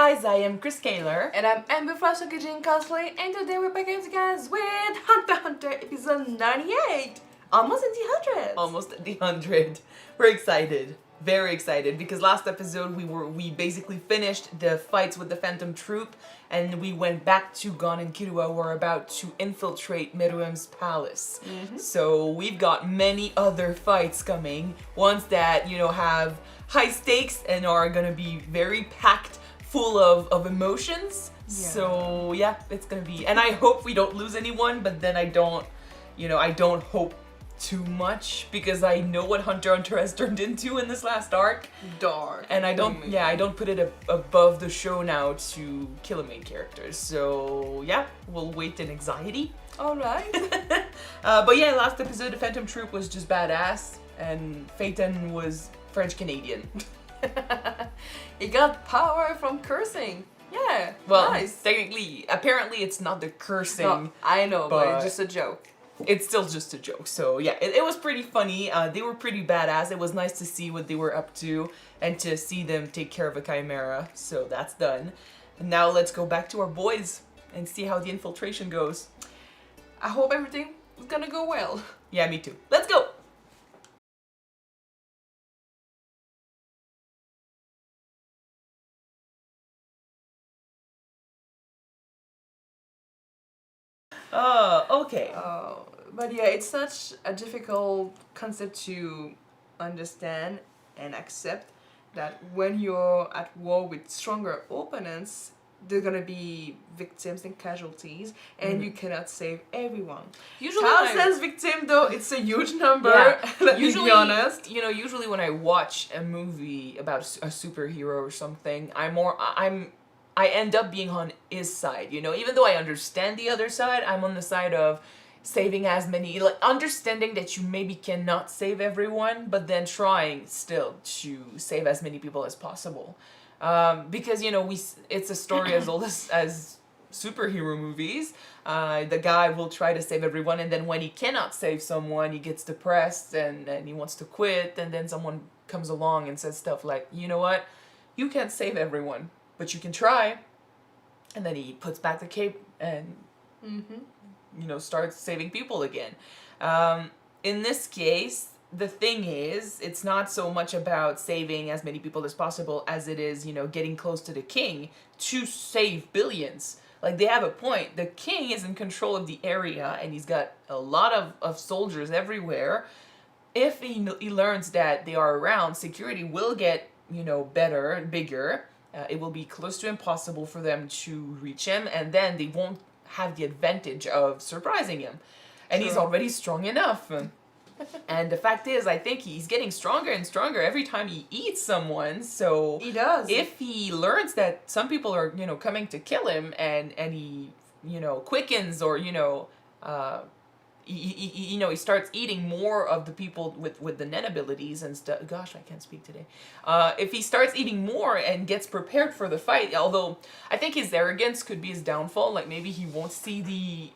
guys, I am Chris Kaler. And I'm Amber from Strategizing cosplay, and today we're back again, guys, with Hunter x Hunter episode 98. Almost in the 100. Almost at the 100. We're excited. Very excited because last episode we basically finished the fights with the Phantom Troop and we went back to Gon and Killua. We're about to infiltrate Meruem's palace. So we've got many other fights coming. Ones that, have high stakes and are gonna be very packed full of emotions. Yeah. So yeah, it's gonna be, and I hope we don't lose anyone, but then I don't hope too much because I know what Hunter x Hunter has turned into in this last arc. Dark. And I don't put it above the show now to kill a main character. So yeah, we'll wait in anxiety. Alright. But yeah, last episode the Phantom Troop was just badass and Phaeton was French-Canadian. He got power from cursing. Yeah, Well, nice. technically, apparently it's not the cursing. No, I know, but but- it's just a joke. It's still just a joke. So yeah, it was pretty funny. They were pretty badass. It was nice to see what they were up to and to see them take care of a chimera. So that's done. And now let's go back to our boys and see how the infiltration goes. I hope everything is gonna go well. Yeah, me too. Let's go! Okay. But yeah, it's such a difficult concept to understand and accept that when you're at war with stronger opponents, there are gonna be victims and casualties, and you cannot save everyone. Usually Thousands victim though, it's a huge number. Yeah. Let me Usually, be honest. Usually when I watch a movie about a superhero or something, I end up being on his side, even though I understand the other side, I'm on the side of saving as many, understanding that you maybe cannot save everyone, but then trying still to save as many people as possible. Because, it's a story as old as superhero movies. The guy will try to save everyone, and then when he cannot save someone, he gets depressed and he wants to quit, and then someone comes along and says stuff like, you know what, you can't save everyone, but you can try. And then he puts back the cape and, starts saving people again. In this case, the thing is, it's not so much about saving as many people as possible as it is, getting close to the king to save billions. Like, they have a point. The king is in control of the area and he's got a lot of soldiers everywhere. If he learns that they are around, security will get, better and bigger. It will be close to impossible for them to reach him, and then they won't have the advantage of surprising him. And he's already strong enough. And the fact is, I think he's getting stronger and stronger every time he eats someone. So He does. if he learns that some people are, coming to kill him, and he, quickens or, he starts eating more of the people with the Nen abilities and stuff. Gosh, I can't speak today. If he starts eating more and gets prepared for the fight, although I think his arrogance could be his downfall. Like, maybe he won't see he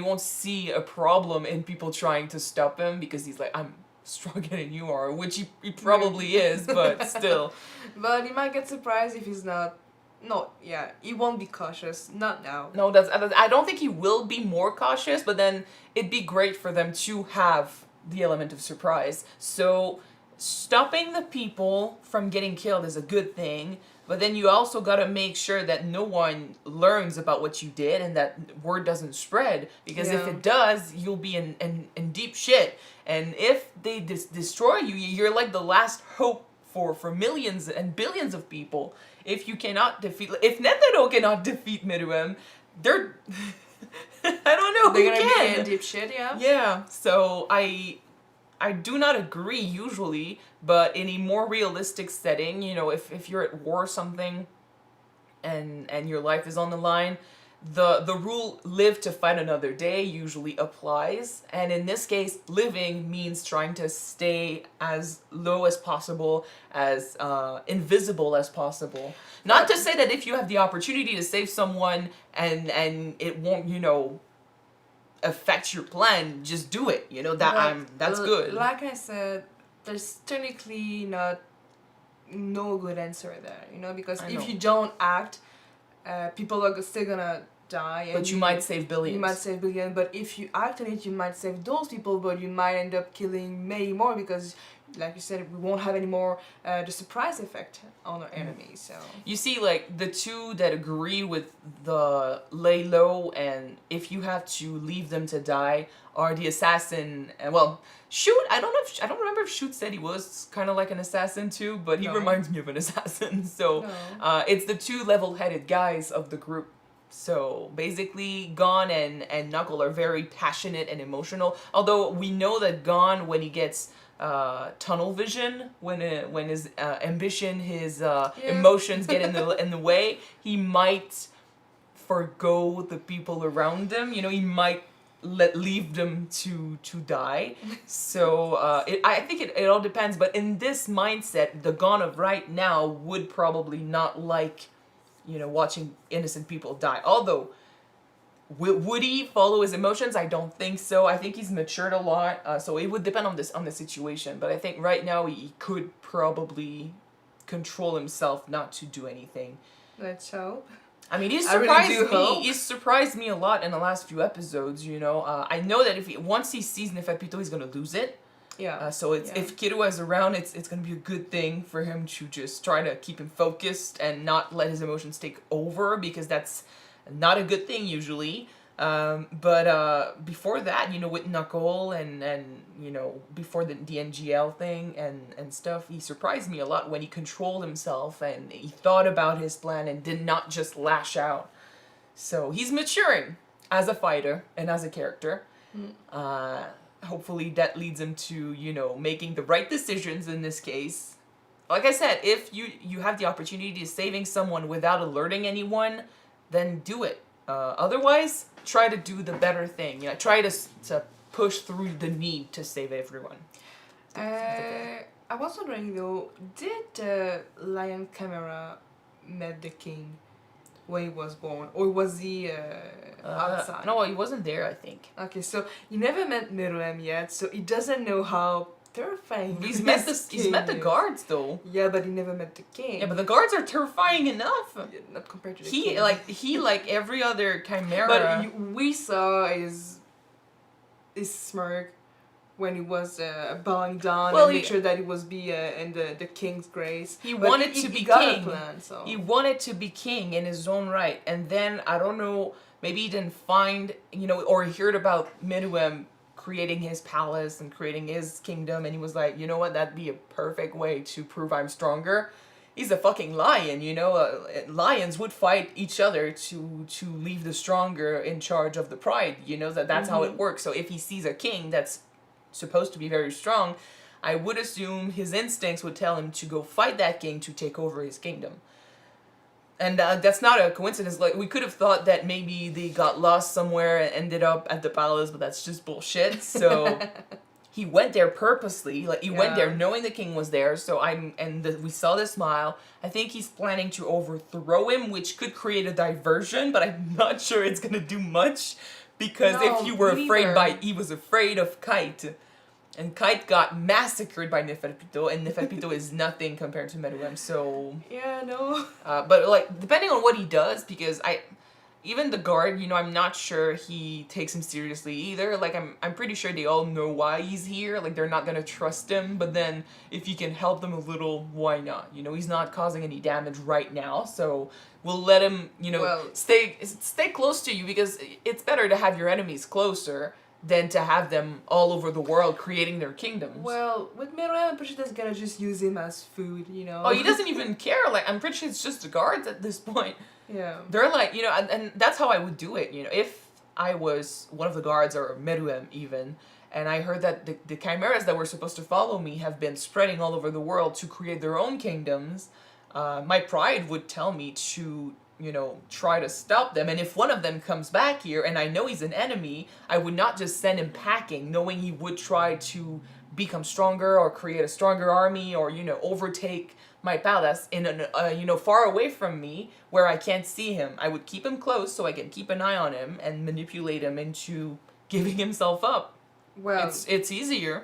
won't see a problem in people trying to stop him because he's like, I'm stronger than you are, which he probably is, but still. But he might get surprised if he's not. No, yeah, he won't be cautious. Not now. No, I don't think he will be more cautious, but then it'd be great for them to have the element of surprise. So stopping the people from getting killed is a good thing, but then you also gotta make sure that no one learns about what you did and that word doesn't spread, because if it does, you'll be in deep shit. And if they destroy you, you're like the last hope for millions and billions of people. If you cannot defeat, if Netero cannot defeat Meruem, they're, I don't know They're who gonna can. be in deep shit, yeah? Yeah, so I do not agree usually, but in a more realistic setting, if you're at war or something and your life is on the line, the rule live to fight another day usually applies. And in this case, living means trying to stay as low as possible, as invisible as possible. Not to say that if you have the opportunity to save someone and it won't, affect your plan, just do it. That's good. Like I said, there's technically not no good answer there, because I if know. you don't act, people are still gonna die. And But you might save billions. You might save billions, but if you act on it, you might save those people, but you might end up killing many more because, like you said, we won't have any more the surprise effect on our enemies. So You see, like, the two that agree with the lay low and if you have to leave them to die are the assassin and, well, Shoot, I don't remember if Shoot said he was kind of like an assassin too, but he No. reminds me of an assassin. So No. it's the two level-headed guys of the group. So basically, Gon and Knuckle are very passionate and emotional. Although we know that Gon, when he gets tunnel vision, when his ambition, his emotions get in the way, he might forgo the people around him. He might leave them to die. So I think it all depends. But in this mindset, the Gon of right now would probably not like watching innocent people die. Although, would he follow his emotions? I don't think so. I think he's matured a lot. So it would depend on the situation. But I think right now he could probably control himself not to do anything. Let's hope. I mean, he's I really surprised do me. hope. He's surprised me a lot in the last few episodes. I know that once he sees Neferpito, he's gonna lose it. Yeah. So if Killua is around, it's gonna be a good thing for him to just try to keep him focused and not let his emotions take over, because that's not a good thing usually. But before that, with Knuckle and before the NGL thing and stuff, he surprised me a lot when he controlled himself and he thought about his plan and did not just lash out. So he's maturing as a fighter and as a character. Hopefully that leads him to, making the right decisions in this case. Like I said, if you have the opportunity of saving someone without alerting anyone, then do it. Otherwise, try to do the better thing. Try to push through the need to save everyone. I was wondering though, did Lion Camera met the king when he was born, or was he outside? No, he wasn't there, I think. Okay, so he never met Meruem yet, so he doesn't know how terrifying. He's met the guards though. Yeah, but he never met the king. Yeah, but the guards are terrifying enough. Yeah, not compared to the king. He like every other chimera. But we saw his smirk when he was bowing down and make sure that he was in the king's grace. He but wanted to be got king. A plan, so. He wanted to be king in his own right, and then I don't know, maybe he didn't find or he heard about Meruem creating his palace and creating his kingdom, and he was like, you know what, that'd be a perfect way to prove I'm stronger. He's a fucking lion, lions would fight each other to leave the stronger in charge of the pride, that's how it works. So if he sees a king that's supposed to be very strong, I would assume his instincts would tell him to go fight that king to take over his kingdom. And that's not a coincidence. Like, we could have thought that maybe they got lost somewhere and ended up at the palace, but that's just bullshit. So he went there purposely. Like, he went there knowing the king was there. So we saw the smile. I think he's planning to overthrow him, which could create a diversion, but I'm not sure it's gonna do much, because if you were he was afraid of Kite. And Kite got massacred by Neferpito, and Neferpito is nothing compared to Meruem, so... Yeah, no. But, like, depending on what he does, because even the guard, I'm not sure he takes him seriously either. Like, I'm pretty sure they all know why he's here. Like, they're not gonna trust him, but then, if you can help them a little, why not? He's not causing any damage right now, so we'll let him, stay close to you, because it's better to have your enemies closer than to have them all over the world creating their kingdoms. Well, with Meruem, I'm pretty sure that's gonna just use him as food, Oh, he doesn't even care. Like, I'm pretty sure it's just the guards at this point. Yeah. They're like, and that's how I would do it, If I was one of the guards, or Meruem even, and I heard that the chimeras that were supposed to follow me have been spreading all over the world to create their own kingdoms, my pride would tell me to try to stop them. And if one of them comes back here and I know he's an enemy, I would not just send him packing, knowing he would try to become stronger or create a stronger army or, overtake my palace in far away from me where I can't see him. I would keep him close so I can keep an eye on him and manipulate him into giving himself up. Well, it's easier.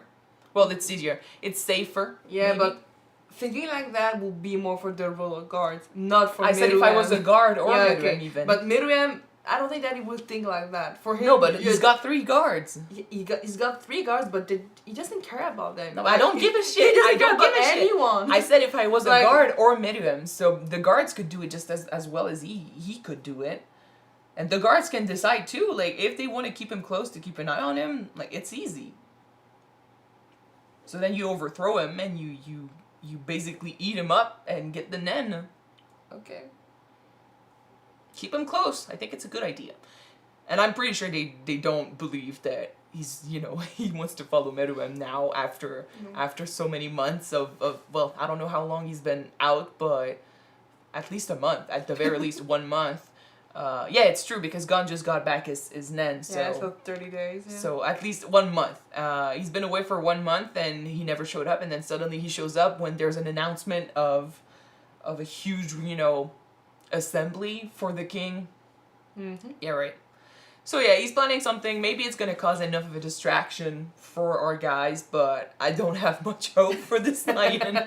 Well, it's easier. It's safer. Yeah, maybe. but thinking like that will be more for the royal guards, not for I said if I was a guard or Yeah, Meruem okay. even. But Meruem, I don't think that he would think like that. For him, no, but he's got 3 guards. he's got 3 guards, but he doesn't care about them. No, I don't give a shit. He I doesn't care don't give about a shit. anyone. I said if I was a Like- guard or Meruem, so the guards could do it just as well as he could do it. And the guards can decide too, like if they want to keep him close to keep an eye on him, like it's easy. So then you overthrow him and you basically eat him up and get the Nen. Okay. Keep him close. I think it's a good idea. And I'm pretty sure they don't believe that he's, he wants to follow Meruem now after so many months of, well, I don't know how long he's been out, but at least a month. At the very least 1 month. Yeah, it's true because Gon just got back his Nen, so... Yeah, so 30 days, yeah. So at least 1 month. He's been away for 1 month and he never showed up, and then suddenly he shows up when there's an announcement of a huge, assembly for the king. Mm-hmm. Yeah, right. So yeah, he's planning something. Maybe it's gonna cause enough of a distraction for our guys, but I don't have much hope for this lion.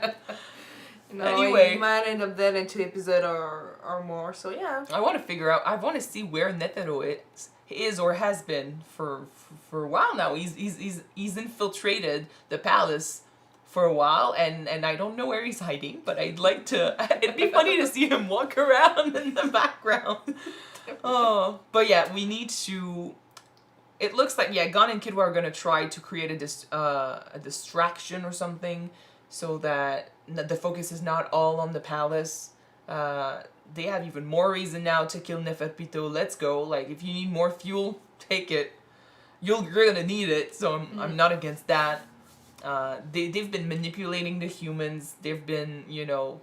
Anyway. He might end up dead in 2 episodes or more, so yeah. I want to figure out. I want to see where Netero is or has been for a while now. He's infiltrated the palace for a while, and I don't know where he's hiding, but I'd like to. It'd be funny to see him walk around in the background. Oh, but yeah, we need to. It looks like Gon and Killua are gonna try to create a distraction or something, so that the focus is not all on the palace. They have even more reason now to kill Neferpito. Let's go. Like, if you need more fuel, take it. You're gonna need it, so I'm not against that. They've been manipulating the humans. They've been,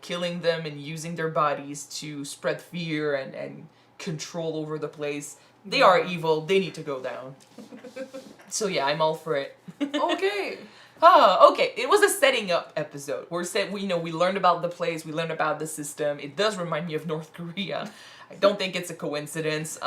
killing them and using their bodies to spread fear and control over the place. They are evil. They need to go down. So yeah, I'm all for it. Okay. Oh, okay. It was a setting up episode. We learned about the place, we learned about the system. It does remind me of North Korea. I don't think it's a coincidence.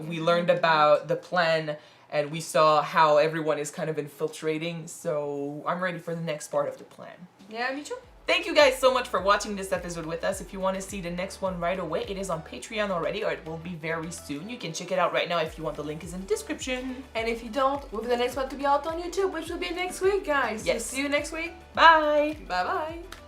We learned about the plan, and we saw how everyone is kind of infiltrating. So I'm ready for the next part of the plan. Yeah, me too. Thank you guys so much for watching this episode with us. If you want to see the next one right away, it is on Patreon already, or it will be very soon. You can check it out right now if you want. The link is in the description. And if you don't, we'll be the next one to be out on YouTube, which will be next week, guys. Yes. So see you next week. Bye! Bye-bye.